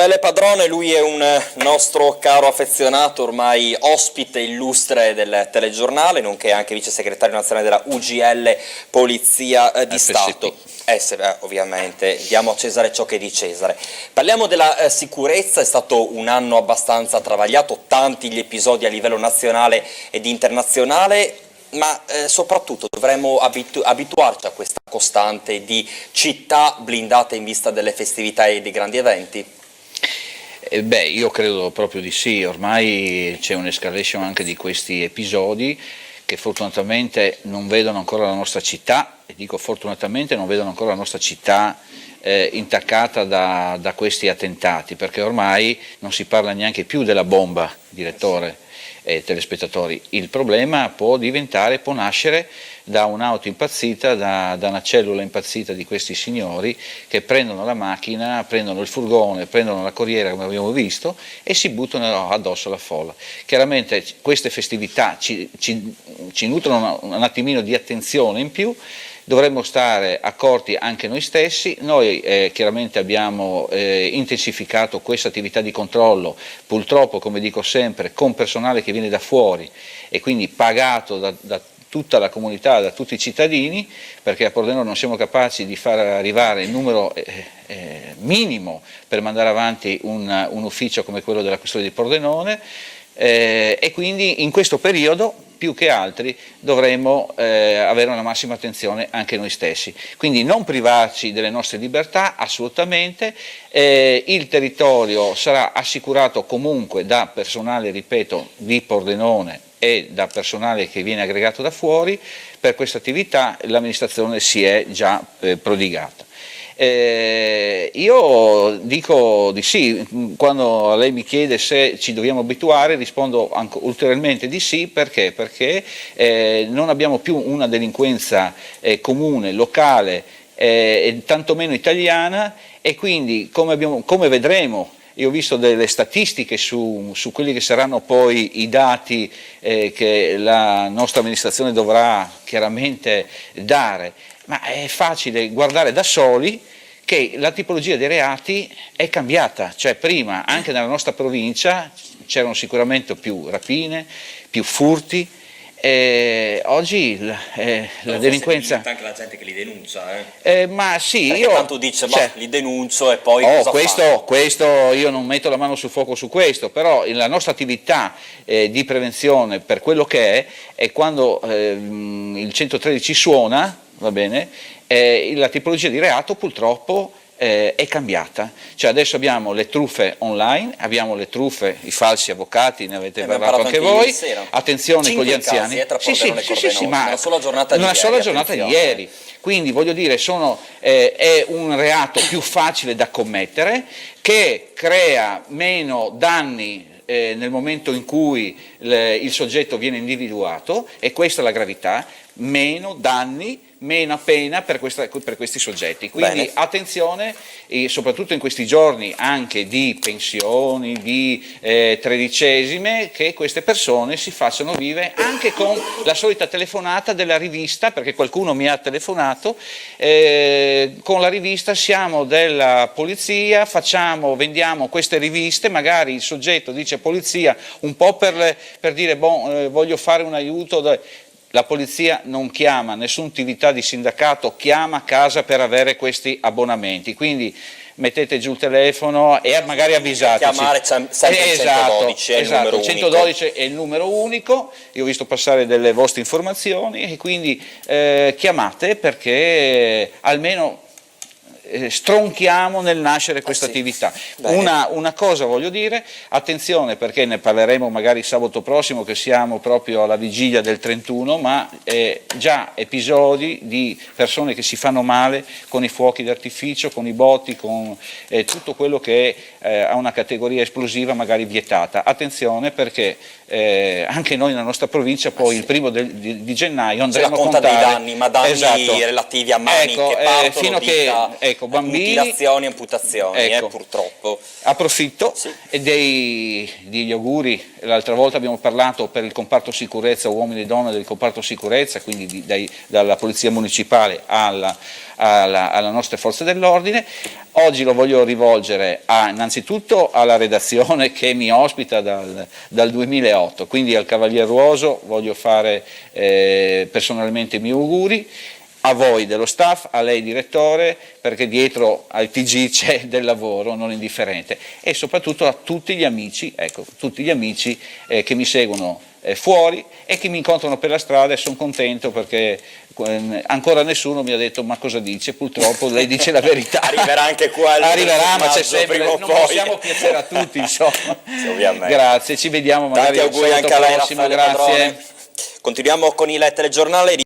Raffaele Padrone, lui è un nostro caro affezionato, ormai ospite illustre del telegiornale, nonché anche vice segretario nazionale della UGL Polizia di Stato. Ovviamente, diamo a Cesare ciò che è di Cesare. Parliamo della sicurezza, è stato un anno abbastanza travagliato, tanti gli episodi a livello nazionale ed internazionale, ma soprattutto dovremmo abituarci a questa costante di città blindate in vista delle festività e dei grandi eventi? Io credo proprio di sì, ormai c'è un'escalation anche di questi episodi che fortunatamente non vedono ancora la nostra città, e dico fortunatamente non vedono ancora la nostra città intaccata da questi attentati, perché ormai non si parla neanche più della bomba, direttore e telespettatori. Il problema può nascere da un'auto impazzita, da una cellula impazzita di questi signori che prendono la macchina, prendono il furgone, prendono la corriera come abbiamo visto e si buttano addosso alla folla. Chiaramente queste festività ci nutrono un attimino di attenzione in più. Dovremmo stare accorti anche noi stessi. Noi chiaramente abbiamo intensificato questa attività di controllo, purtroppo, come dico sempre, con personale che viene da fuori e quindi pagato da tutta la comunità, da tutti i cittadini, perché a Pordenone non siamo capaci di far arrivare il numero minimo per mandare avanti un ufficio come quello della Questura di Pordenone, e quindi in questo periodo più che altri dovremo avere una massima attenzione anche noi stessi, quindi non privarci delle nostre libertà assolutamente. Il territorio sarà assicurato comunque da personale, ripeto, di Pordenone e da personale che viene aggregato da fuori. Per questa attività l'amministrazione si è già prodigata. Io dico di sì, quando lei mi chiede se ci dobbiamo abituare rispondo ulteriormente di sì, perché? Perché non abbiamo più una delinquenza comune, locale e tantomeno italiana, e quindi come vedremo, io ho visto delle statistiche su quelli che saranno poi i dati che la nostra amministrazione dovrà chiaramente dare, ma è facile guardare da soli che la tipologia dei reati è cambiata, cioè prima anche nella nostra provincia c'erano sicuramente più rapine, più furti, oggi la delinquenza... Anche la gente che li denuncia, ma sì, perché io... tanto dice, ma li denuncio e poi questo io non metto la mano sul fuoco su questo, però la nostra attività di prevenzione per quello che è quando il 113 suona, va bene, la tipologia di reato purtroppo è cambiata, cioè adesso abbiamo le truffe online, abbiamo le truffe, i falsi avvocati, ne avete parlato anche voi, attenzione con gli anziani, sì, ma una sola giornata di ieri, quindi voglio dire è un reato più facile da commettere, che crea meno danni nel momento in cui il soggetto viene individuato, e questa è la gravità, meno danni, meno pena per questi soggetti, quindi bene. Attenzione, soprattutto in questi giorni anche di pensioni, di tredicesime, che queste persone si facciano vivere anche con la solita telefonata della rivista, perché qualcuno mi ha telefonato, con la rivista siamo della polizia, vendiamo queste riviste, magari il soggetto dice polizia un po' per dire voglio fare un aiuto. La polizia non chiama nessuna attività di sindacato, chiama a casa per avere questi abbonamenti, quindi mettete giù il telefono e magari avvisateci. Chiamare sempre il 112, è il numero unico. 112 è il numero unico, io ho visto passare delle vostre informazioni e quindi chiamate, perché almeno stronchiamo nel nascere questa attività. Una cosa voglio dire, attenzione, perché ne parleremo magari sabato prossimo, che siamo proprio alla vigilia del 31, ma già episodi di persone che si fanno male con i fuochi d'artificio, con i botti, con tutto quello che ha una categoria esplosiva magari vietata. Attenzione, perché anche noi nella nostra provincia poi il 1° di gennaio andremo a contare dei danni, ma danni relativi a mani che partono, ecco, bambini, mutilazioni e amputazioni, ecco, purtroppo. Approfitto Sì. degli auguri. L'altra volta abbiamo parlato per il comparto sicurezza, uomini e donne del comparto sicurezza, quindi dalla polizia municipale alla nostre forze dell'ordine. Oggi lo voglio rivolgere innanzitutto alla redazione che mi ospita dal 2008, quindi al Cavalier Ruoso voglio fare personalmente i miei auguri, a voi dello staff, a lei direttore, perché dietro al TG c'è del lavoro non indifferente, e soprattutto a tutti gli amici, ecco, tutti gli amici che mi seguono fuori e che mi incontrano per la strada, e sono contento perché ancora nessuno mi ha detto ma cosa dice, purtroppo lei dice la verità. Arriverà anche qua arriverà, ma c'è sempre, prima o non poi. possiamo piacere a tutti, insomma. Sì, ovviamente. Grazie, ci vediamo magari tanti auguri anche a lei, prossimo, Raffaele grazie. Padrone. Continuiamo con il telegiornale.